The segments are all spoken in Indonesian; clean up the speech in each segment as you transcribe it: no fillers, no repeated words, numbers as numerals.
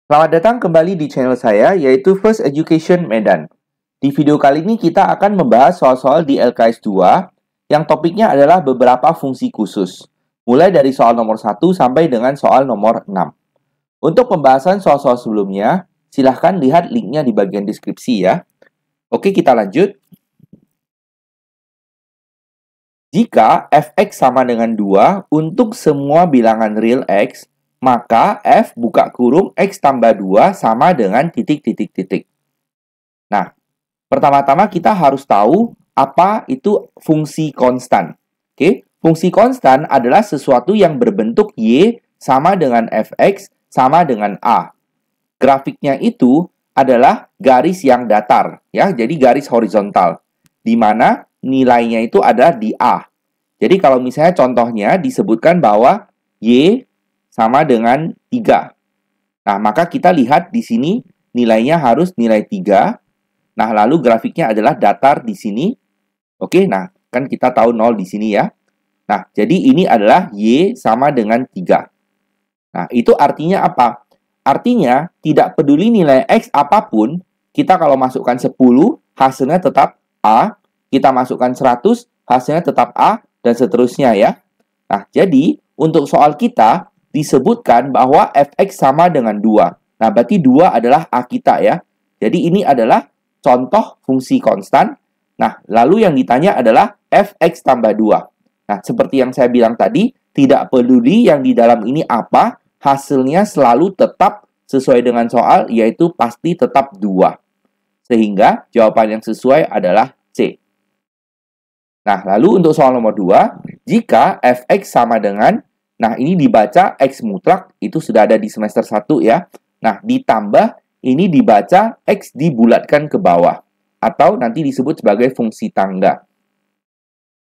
Selamat datang kembali di channel saya, yaitu First Education Medan. Di video kali ini kita akan membahas soal-soal di LKS 2 yang topiknya adalah beberapa fungsi khusus, mulai dari soal nomor 1 sampai dengan soal nomor 6. Untuk pembahasan soal-soal sebelumnya, silahkan lihat linknya di bagian deskripsi ya. Oke, kita lanjut. Jika f(x) sama dengan 2 untuk semua bilangan real x, maka f buka kurung x tambah 2 sama dengan titik-titik-titik. Nah, pertama-tama kita harus tahu apa itu fungsi konstan. Oke, fungsi konstan adalah sesuatu yang berbentuk y sama dengan fx sama dengan a. Grafiknya itu adalah garis yang datar, ya, jadi garis horizontal, di mana nilainya itu ada di A. Jadi kalau misalnya contohnya disebutkan bahwa Y sama dengan 3. Nah, maka kita lihat di sini nilainya harus nilai 3. Nah, lalu grafiknya adalah datar di sini. Oke, nah, kan kita tahu 0 di sini ya. Nah, jadi ini adalah Y sama dengan 3. Nah, itu artinya apa? Artinya, tidak peduli nilai X apapun, kita kalau masukkan 10, hasilnya tetap A. Kita masukkan 100, hasilnya tetap A, dan seterusnya ya. Nah, jadi, untuk soal kita, disebutkan bahwa fx sama dengan 2. Nah, berarti 2 adalah A kita ya. Jadi, ini adalah contoh fungsi konstan. Nah, lalu yang ditanya adalah fx tambah 2. Nah, seperti yang saya bilang tadi, tidak peduli yang di dalam ini apa, hasilnya selalu tetap sesuai dengan soal, yaitu pasti tetap 2. Sehingga jawaban yang sesuai adalah C. Nah, lalu untuk soal nomor 2, jika fx sama dengan, nah ini dibaca x mutlak, itu sudah ada di semester 1 ya. Nah, ditambah, ini dibaca x dibulatkan ke bawah, atau nanti disebut sebagai fungsi tangga.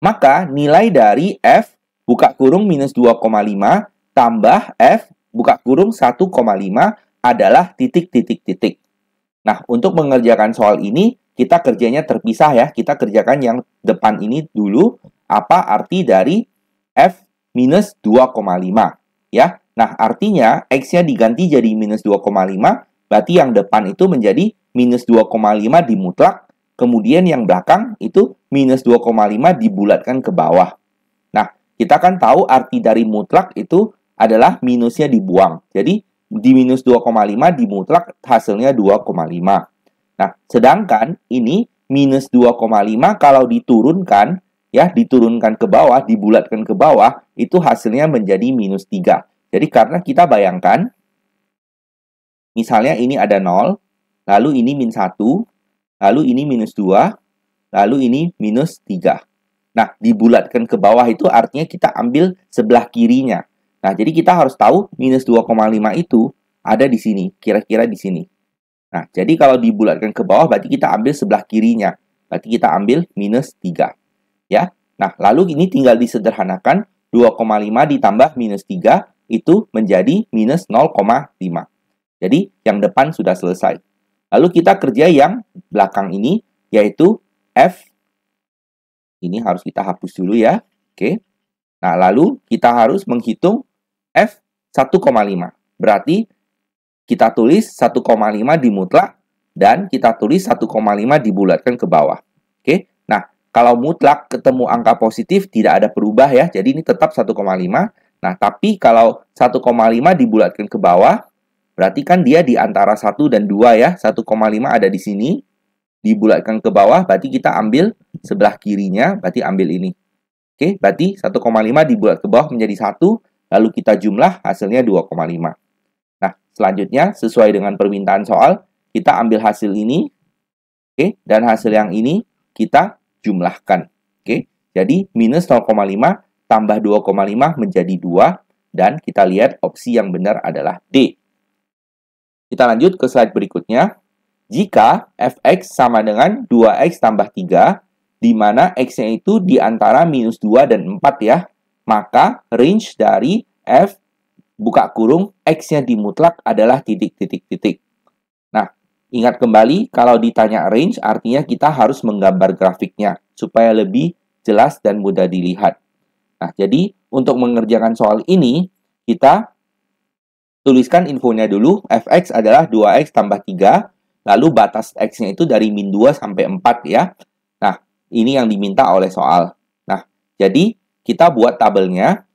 Maka, nilai dari f buka kurung minus 2,5 tambah f buka kurung 1,5 adalah titik-titik-titik. Nah, untuk mengerjakan soal ini, kita kerjanya terpisah ya. Kita kerjakan yang depan ini dulu. Apa arti dari f minus 2,5 ya. Nah, artinya x-nya diganti jadi minus 2,5, berarti yang depan itu menjadi minus 2,5 di mutlak, kemudian yang belakang itu minus 2,5 dibulatkan ke bawah. Nah, kita kan tahu arti dari mutlak itu adalah minusnya dibuang. Jadi, di minus 2,5 di mutlak hasilnya 2,5. Nah, sedangkan ini minus 2,5 kalau diturunkan, ya, diturunkan ke bawah, dibulatkan ke bawah, itu hasilnya menjadi minus 3. Jadi, karena kita bayangkan, misalnya ini ada 0, lalu ini min 1, lalu ini minus 2, lalu ini minus 3. Nah, dibulatkan ke bawah itu artinya kita ambil sebelah kirinya. Nah, jadi kita harus tahu minus 2,5 itu ada di sini, kira-kira di sini. Nah, jadi kalau dibulatkan ke bawah berarti kita ambil sebelah kirinya. Berarti kita ambil minus 3. Ya. Nah, lalu ini tinggal disederhanakan, 2,5 ditambah minus 3 itu menjadi minus 0,5. Jadi, yang depan sudah selesai. Lalu kita kerja yang belakang ini, yaitu F. Ini harus kita hapus dulu ya. Oke. Nah, lalu kita harus menghitung F 1,5. Berarti kita tulis 1,5 di mutlak dan kita tulis 1,5 dibulatkan ke bawah. Oke. Nah, kalau mutlak ketemu angka positif tidak ada perubah ya. Jadi ini tetap 1,5. Nah, tapi kalau 1,5 dibulatkan ke bawah, berarti kan dia di antara 1 dan 2 ya. 1,5 ada di sini. Dibulatkan ke bawah, berarti kita ambil sebelah kirinya, berarti ambil ini. Oke, berarti 1,5 dibulat ke bawah menjadi 1, lalu kita jumlah, hasilnya 2,5. Nah, selanjutnya, sesuai dengan permintaan soal, kita ambil hasil ini, oke, dan hasil yang ini kita jumlahkan. Oke, jadi minus 0,5 tambah 2,5 menjadi 2, dan kita lihat opsi yang benar adalah D. Kita lanjut ke slide berikutnya. Jika fx sama dengan 2x tambah 3, di mana x-nya itu di antara minus 2 dan 4 ya, maka range dari f buka kurung x-nya di mutlak adalah titik-titik-titik. Nah, ingat kembali kalau ditanya range artinya kita harus menggambar grafiknya supaya lebih jelas dan mudah dilihat. Nah, jadi untuk mengerjakan soal ini kita tuliskan infonya dulu. Fx adalah 2x tambah 3, lalu batas x-nya itu dari min 2 sampai 4 ya. Nah, ini yang diminta oleh soal. Nah, jadi kita buat tabelnya.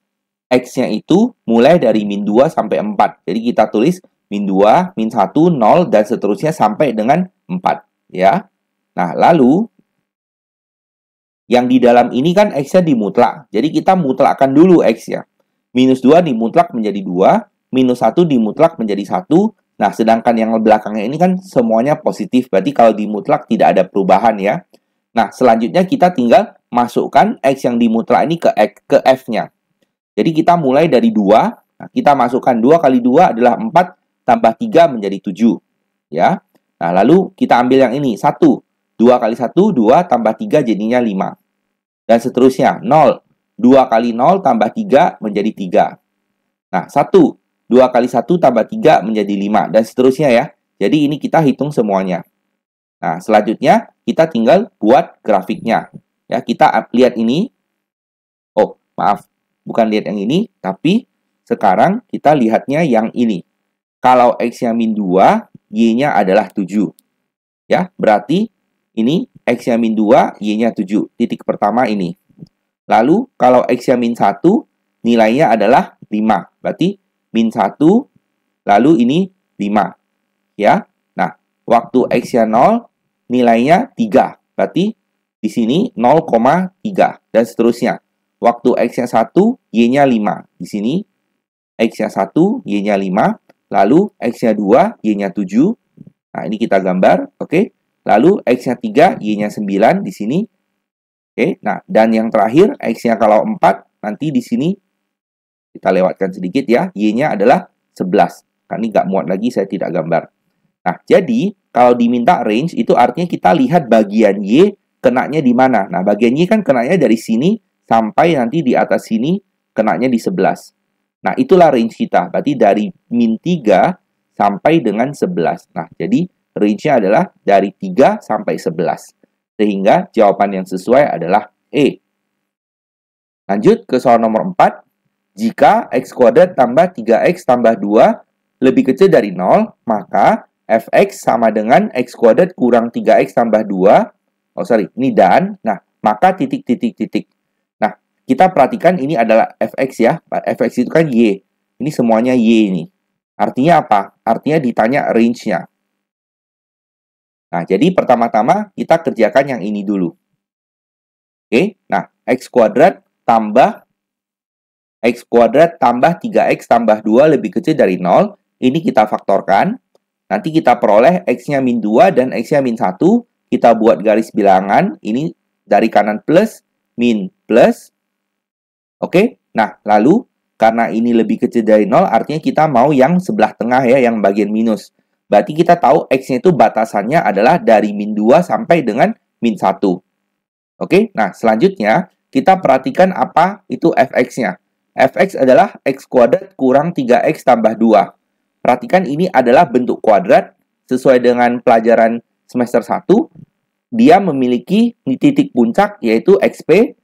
X-nya itu mulai dari min 2 sampai 4. Jadi kita tulis min 2, min 1, 0, dan seterusnya sampai dengan 4. Ya. Nah, lalu yang di dalam ini kan X-nya dimutlak. Jadi kita mutlakkan dulu X-nya. Minus 2 dimutlak menjadi 2, minus 1 dimutlak menjadi 1. Nah, sedangkan yang belakangnya ini kan semuanya positif. Berarti kalau dimutlak tidak ada perubahan ya. Nah, selanjutnya kita tinggal masukkan X yang dimutlak ini ke F-nya. Jadi kita mulai dari 2. Nah, kita masukkan 2 kali 2 adalah 4, tambah 3 menjadi 7. Ya. Nah, lalu kita ambil yang ini, 1. 2 kali 1, 2, tambah 3 jadinya 5. Dan seterusnya, 0. 2 kali 0 tambah 3 menjadi 3. Nah, 1. 2 kali 1 tambah 3 menjadi 5. Dan seterusnya ya. Jadi ini kita hitung semuanya. Nah, selanjutnya kita tinggal buat grafiknya. Ya, kita lihat ini. Oh, maaf. Bukan lihat yang ini, tapi sekarang kita lihatnya yang ini. Kalau X-nya min 2, Y-nya adalah 7. Ya, berarti ini X-nya min 2, Y-nya 7. Titik pertama ini. Lalu, kalau X-nya min 1, nilainya adalah 5. Berarti min 1, lalu ini 5. Ya, nah, waktu X-nya 0, nilainya 3. Berarti di sini 0,3. Dan seterusnya. Waktu X-nya 1, Y-nya 5. Di sini, X-nya 1, Y-nya 5. Lalu, X-nya 2, Y-nya 7. Nah, ini kita gambar. Oke. Lalu, X-nya 3, Y-nya 9. Di sini. Oke. Nah, dan yang terakhir, X-nya kalau 4, nanti di sini, kita lewatkan sedikit ya. Y-nya adalah 11. Kan ini nggak muat lagi, saya tidak gambar. Nah, jadi, kalau diminta range, itu artinya kita lihat bagian Y kenanya di mana. Nah, bagian Y kan kenanya dari sini, sampai nanti di atas sini kenanya di 11. Nah, itulah range kita. Berarti dari min 3 sampai dengan 11. Nah, jadi range-nya adalah dari 3 sampai 11. Sehingga jawaban yang sesuai adalah E. Lanjut ke soal nomor 4. Jika X kuadrat tambah 3X tambah 2 lebih kecil dari 0, maka Fx sama dengan X kuadrat kurang 3X tambah 2. Oh, sorry. Ini dan. Nah, maka titik. Kita perhatikan ini adalah Fx ya. Fx itu kan Y. Ini semuanya Y ini. Artinya apa? Artinya ditanya range-nya. Nah, jadi pertama-tama kita kerjakan yang ini dulu. Oke, nah, X kuadrat tambah 3X tambah 2 lebih kecil dari 0. Ini kita faktorkan. Nanti kita peroleh X-nya min 2 dan X-nya min 1. Kita buat garis bilangan. Ini dari kanan plus, min plus. Oke, nah lalu karena ini lebih kecil dari 0, artinya kita mau yang sebelah tengah ya, yang bagian minus. Berarti kita tahu X-nya itu batasannya adalah dari min 2 sampai dengan min 1. Oke, nah selanjutnya kita perhatikan apa itu Fx-nya. Fx adalah X kuadrat kurang 3X tambah 2. Perhatikan ini adalah bentuk kuadrat sesuai dengan pelajaran semester 1. Dia memiliki titik puncak yaitu XP,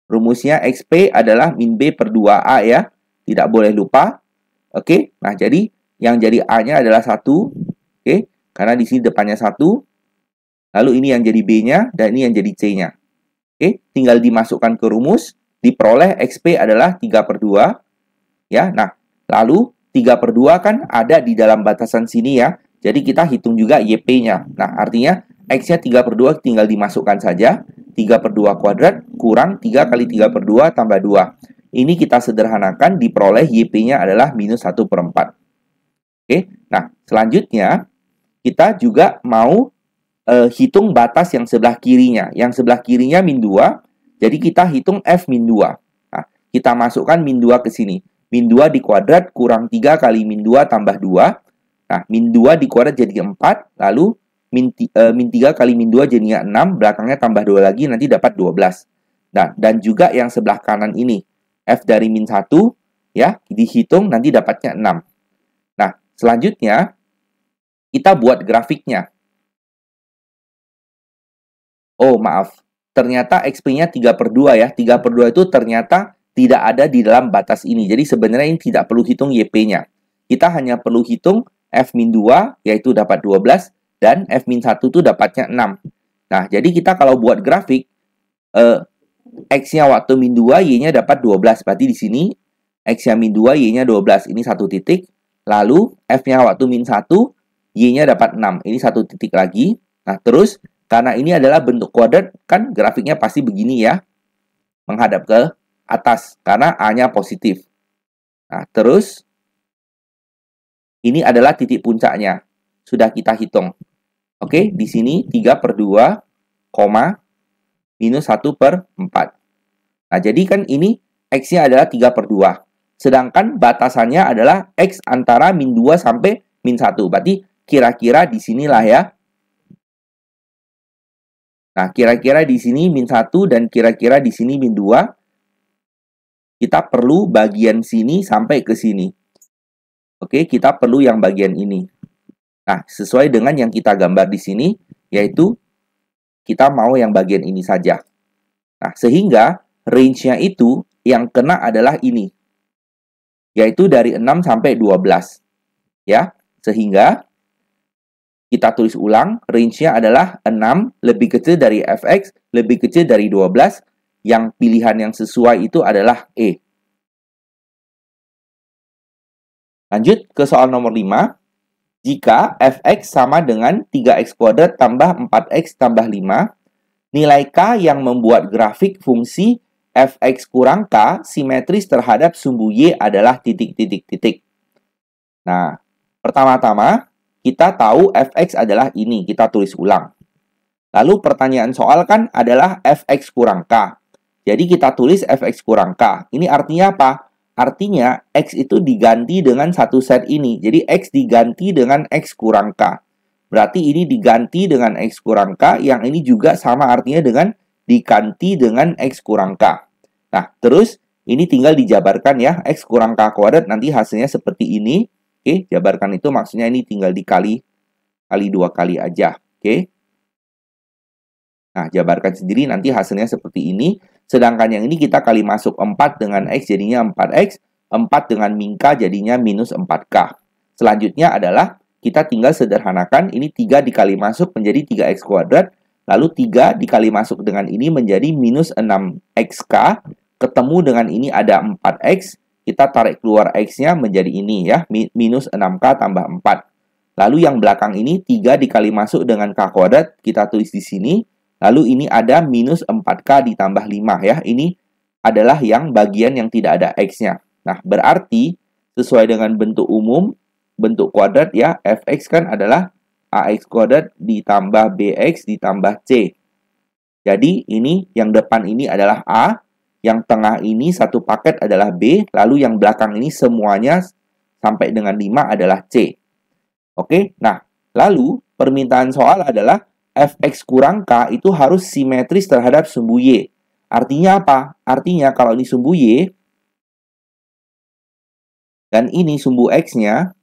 Rumusnya XP adalah min B per 2A ya. Tidak boleh lupa. Oke. Nah, jadi yang jadi A-nya adalah 1. Oke. Karena di sini depannya 1. Lalu ini yang jadi B-nya dan ini yang jadi C-nya. Oke. Tinggal dimasukkan ke rumus. Diperoleh XP adalah 3 per 2. Ya. Nah, lalu 3 per 2 kan ada di dalam batasan sini ya. Jadi kita hitung juga YP-nya. Nah, artinya X-nya 3 per 2 tinggal dimasukkan saja. 3 per 2 kuadrat kurang 3 kali 3 per 2 tambah 2. Ini kita sederhanakan, diperoleh YP-nya adalah minus 1 per 4. Oke, nah selanjutnya kita juga mau hitung batas yang sebelah kirinya. Yang sebelah kirinya min 2, jadi kita hitung F min 2. Nah, kita masukkan min 2 ke sini. Min 2 di kuadrat kurang 3 kali min 2 tambah 2. Nah, min 2 di kuadrat jadi 4, lalu min 3 kali min 2 jadinya 6, belakangnya tambah 2 lagi, nanti dapat 12. Nah, dan juga yang sebelah kanan ini, F dari min 1, ya, dihitung, nanti dapatnya 6. Nah, selanjutnya, kita buat grafiknya. Oh, maaf. Ternyata XP-nya 3 per 2 ya. 3 per 2 itu ternyata tidak ada di dalam batas ini. Jadi sebenarnya ini tidak perlu hitung YP-nya. Kita hanya perlu hitung F-2 yaitu dapat 12 dan F-1 itu dapatnya 6. Nah, jadi kita kalau buat grafik X-nya waktu min 2, Y-nya dapat 12. Berarti di sini X-nya min 2, Y-nya 12. Ini satu titik. Lalu F-nya waktu min 1, Y-nya dapat 6. Ini satu titik lagi. Nah, terus karena ini adalah bentuk kuadrat, kan grafiknya pasti begini ya. Menghadap ke atas karena A-nya positif. Nah, terus ini adalah titik puncaknya. Sudah kita hitung. Oke, di sini 3/2, minus 1/4. Nah, jadi kan ini X-nya adalah 3/2. Sedangkan batasannya adalah X antara min 2 sampai min 1. Berarti kira-kira di sinilah ya. Nah, kira-kira di sini min 1 dan kira-kira di sini min 2. Kita perlu bagian sini sampai ke sini. Oke, kita perlu yang bagian ini. Nah, sesuai dengan yang kita gambar di sini, yaitu kita mau yang bagian ini saja. Nah, sehingga range-nya itu yang kena adalah ini. Yaitu dari 6 sampai 12. Ya, sehingga kita tulis ulang, range-nya adalah 6 lebih kecil dari fx, lebih kecil dari 12. Yang pilihan yang sesuai itu adalah E. Lanjut ke soal nomor 5. Jika fx sama dengan 3x kuadrat tambah 4x tambah 5, nilai K yang membuat grafik fungsi fx kurang K simetris terhadap sumbu Y adalah titik-titik-titik. Nah, pertama-tama kita tahu fx adalah ini, kita tulis ulang. Lalu pertanyaan soal kan adalah fx kurang K. Jadi kita tulis fx kurang K. Ini artinya apa? Artinya X itu diganti dengan satu set ini. Jadi X diganti dengan X kurang K. Berarti ini diganti dengan X kurang K. Yang ini juga sama artinya dengan diganti dengan X kurang K. Nah, terus ini tinggal dijabarkan ya. X kurang K kuadrat nanti hasilnya seperti ini. Oke, jabarkan itu maksudnya ini tinggal dikali 2 kali aja. Oke. Nah, jabarkan sendiri nanti hasilnya seperti ini. Sedangkan yang ini kita kali masuk 4 dengan X jadinya 4X. 4 dengan min K jadinya minus 4K. Selanjutnya adalah kita tinggal sederhanakan. Ini 3 dikali masuk menjadi 3X kuadrat. Lalu 3 dikali masuk dengan ini menjadi minus 6XK. Ketemu dengan ini ada 4X. Kita tarik keluar X-nya menjadi ini ya. Minus 6K tambah 4. Lalu yang belakang ini 3 dikali masuk dengan K kuadrat. Kita tulis di sini. Lalu ini ada minus 4K ditambah 5 ya. Ini adalah yang bagian yang tidak ada X-nya. Nah, berarti sesuai dengan bentuk umum, bentuk kuadrat ya, Fx kan adalah AX kuadrat ditambah BX ditambah C. Jadi ini yang depan ini adalah A, yang tengah ini satu paket adalah B, lalu yang belakang ini semuanya sampai dengan 5 adalah C. Oke, nah lalu permintaan soal adalah fx kurang K itu harus simetris terhadap sumbu Y. Artinya apa? Artinya kalau ini sumbu Y, dan ini sumbu X-nya,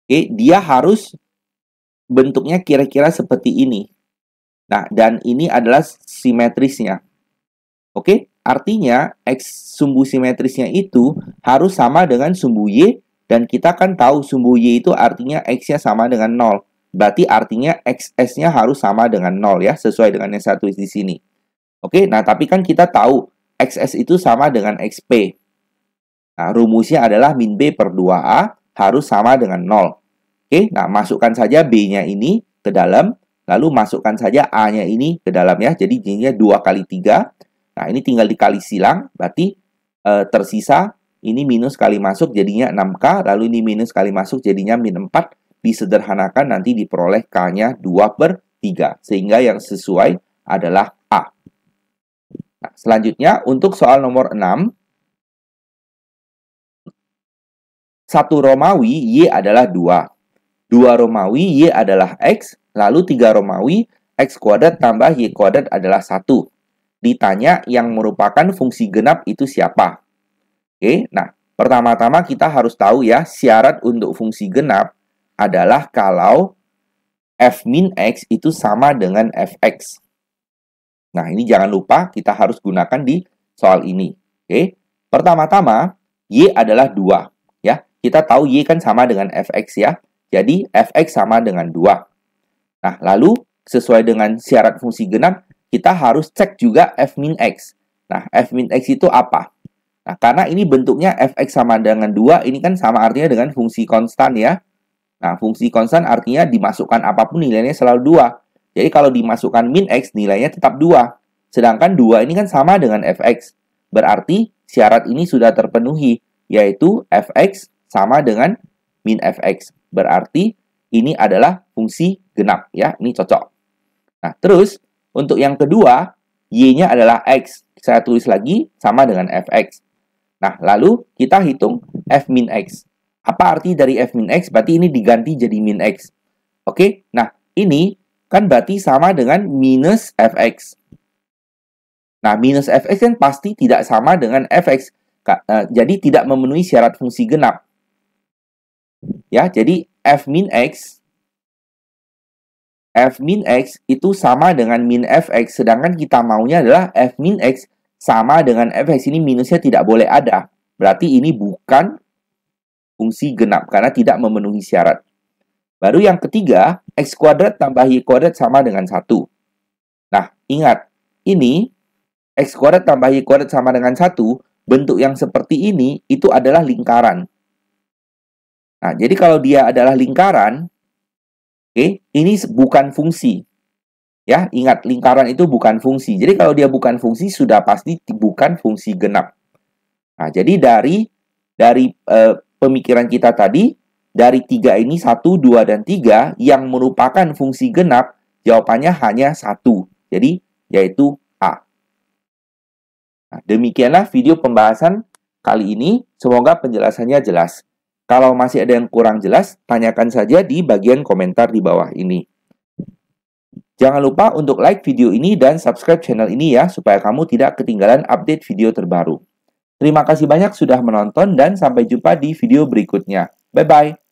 oke, dia harus bentuknya kira-kira seperti ini. Nah, dan ini adalah simetrisnya. Oke, artinya X sumbu simetrisnya itu harus sama dengan sumbu Y, dan kita kan tahu sumbu Y itu artinya X-nya sama dengan 0. Berarti artinya XS-nya harus sama dengan 0 ya, sesuai dengan yang saya tulis di sini. Oke, nah tapi kan kita tahu XS itu sama dengan XP. Nah, rumusnya adalah min B per 2A harus sama dengan 0. Oke, nah masukkan saja B-nya ini ke dalam, lalu masukkan saja A-nya ini ke dalam ya. Jadi jadinya 2 kali 3. Nah, ini tinggal dikali silang, berarti tersisa ini minus kali masuk jadinya 6K, lalu ini minus kali masuk jadinya min 4. Disederhanakan nanti diperoleh K-nya 2/3. Sehingga yang sesuai adalah A. Nah, selanjutnya untuk soal nomor 6. 1 Romawi Y adalah 2. 2 Romawi Y adalah X. Lalu 3 Romawi X kuadrat tambah Y kuadrat adalah 1. Ditanya yang merupakan fungsi genap itu siapa? Oke, nah pertama-tama kita harus tahu ya syarat untuk fungsi genap adalah kalau f min x itu sama dengan fx. Nah, ini jangan lupa kita harus gunakan di soal ini. Oke. Pertama-tama, Y adalah 2. Ya, kita tahu Y kan sama dengan Fx ya. Jadi, Fx sama dengan 2. Nah, lalu sesuai dengan syarat fungsi genap, kita harus cek juga F min X. Nah, F min X itu apa? Nah, karena ini bentuknya Fx sama dengan 2, ini kan sama artinya dengan fungsi konstan ya. Nah, fungsi konstan artinya dimasukkan apapun nilainya selalu 2. Jadi, kalau dimasukkan min X, nilainya tetap 2. Sedangkan 2 ini kan sama dengan Fx. Berarti syarat ini sudah terpenuhi, yaitu Fx sama dengan min Fx. Berarti ini adalah fungsi genap ya, ini cocok. Nah, terus untuk yang kedua, Y-nya adalah X. Saya tulis lagi sama dengan Fx. Nah, lalu kita hitung F min X. Apa arti dari F min X? Berarti ini diganti jadi min X. Oke, nah ini kan berarti sama dengan minus Fx. Nah, minus Fx kan pasti tidak sama dengan Fx. Jadi tidak memenuhi syarat fungsi genap. Ya, jadi F min X itu sama dengan min Fx, sedangkan kita maunya adalah F min X sama dengan Fx. Ini minusnya tidak boleh ada. Berarti ini bukan fungsi genap karena tidak memenuhi syarat. Baru yang ketiga, X kuadrat tambah Y kuadrat sama dengan 1. Nah, ingat, ini X kuadrat tambah Y kuadrat sama dengan 1, bentuk yang seperti ini itu adalah lingkaran. Nah, jadi kalau dia adalah lingkaran, ini bukan fungsi. Ya, ingat, lingkaran itu bukan fungsi. Jadi kalau dia bukan fungsi, sudah pasti bukan fungsi genap. Nah, jadi dari pemikiran kita tadi, dari 3 ini 1, 2, dan 3 yang merupakan fungsi genap, jawabannya hanya 1. Jadi, yaitu A. Nah, demikianlah video pembahasan kali ini. Semoga penjelasannya jelas. Kalau masih ada yang kurang jelas, tanyakan saja di bagian komentar di bawah ini. Jangan lupa untuk like video ini dan subscribe channel ini ya, supaya kamu tidak ketinggalan update video terbaru. Terima kasih banyak sudah menonton dan sampai jumpa di video berikutnya. Bye-bye.